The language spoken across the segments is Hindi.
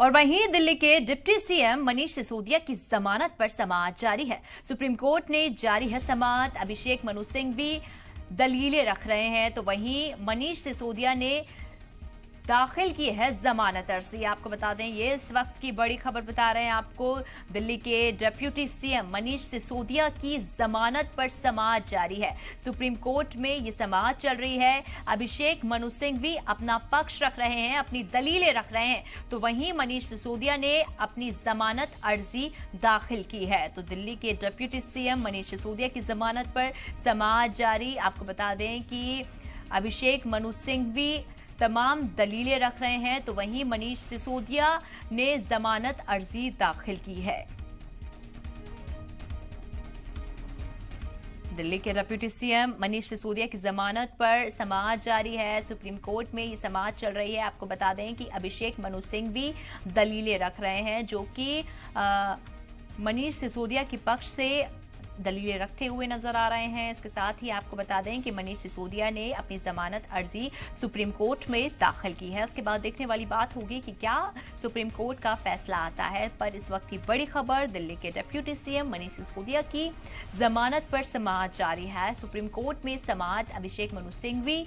और वहीं दिल्ली के डिप्टी सीएम मनीष सिसोदिया की जमानत पर समाअत जारी है। सुप्रीम कोर्ट ने जारी है समाअत। अभिषेक मनु सिंघवी दलीलें रख रहे हैं, तो वहीं मनीष सिसोदिया ने दाखिल की है जमानत अर्जी। आपको बता दें, ये इस वक्त की बड़ी खबर बता रहे हैं आपको। दिल्ली के डिप्टी सीएम मनीष सिसोदिया की जमानत पर समाअत जारी है। सुप्रीम कोर्ट में ये समाअत चल रही है। अभिषेक मनु सिंघवी अपना पक्ष रख रहे हैं, अपनी दलीलें रख रहे हैं, तो वहीं मनीष सिसोदिया ने अपनी जमानत अर्जी दाखिल की है। तो दिल्ली के डिप्टी सीएम मनीष सिसोदिया की जमानत पर समाअत जारी। आपको बता दें कि अभिषेक मनु सिंघवी तमाम दलीलें रख रहे हैं, तो वहीं मनीष सिसोदिया ने जमानत अर्जी दाखिल की है। दिल्ली के डिप्टी सीएम मनीष सिसोदिया की जमानत पर समाअत जारी है। सुप्रीम कोर्ट में ये समाअत चल रही है। आपको बता दें कि अभिषेक मनु सिंघवी दलीलें रख रहे हैं, जो कि मनीष सिसोदिया के पक्ष से दलीलें रखते हुए नजर आ रहे हैं। इसके साथ ही आपको बता दें कि मनीष सिसोदिया ने अपनी जमानत अर्जी सुप्रीम कोर्ट में दाखिल की है। उसके बाद देखने वाली बात होगी कि क्या सुप्रीम कोर्ट का फैसला आता है। पर इस वक्त की बड़ी खबर, दिल्ली के डिप्टी सीएम मनीष सिसोदिया की जमानत पर समाअत जारी है। सुप्रीम कोर्ट में समाअत अभिषेक मनु सिंघवी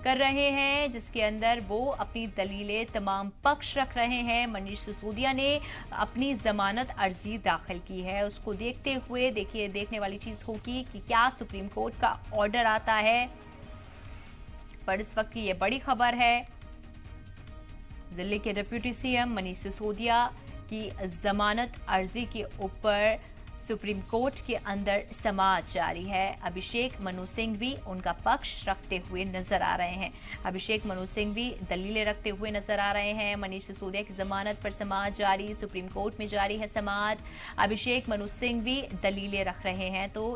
कर रहे हैं, जिसके अंदर वो अपनी दलीलें तमाम पक्ष रख रहे हैं। मनीष सिसोदिया ने अपनी जमानत अर्जी दाखिल की है। उसको देखते हुए देखने वाली चीज होगी कि क्या सुप्रीम कोर्ट का ऑर्डर आता है। पर इस वक्त की ये बड़ी खबर है, दिल्ली के डिप्टी सीएम मनीष सिसोदिया की जमानत अर्जी के ऊपर सुप्रीम कोर्ट के अंदर समाअत जारी है। अभिषेक मनु सिंघवी उनका पक्ष रखते हुए नजर आ रहे हैं। अभिषेक मनु सिंघवी दलीलें रखते हुए नजर आ रहे हैं। मनीष सिसोदिया की जमानत पर समाअत जारी, सुप्रीम कोर्ट में जारी है समाअत। अभिषेक मनु सिंघवी दलीलें रख रहे हैं। तो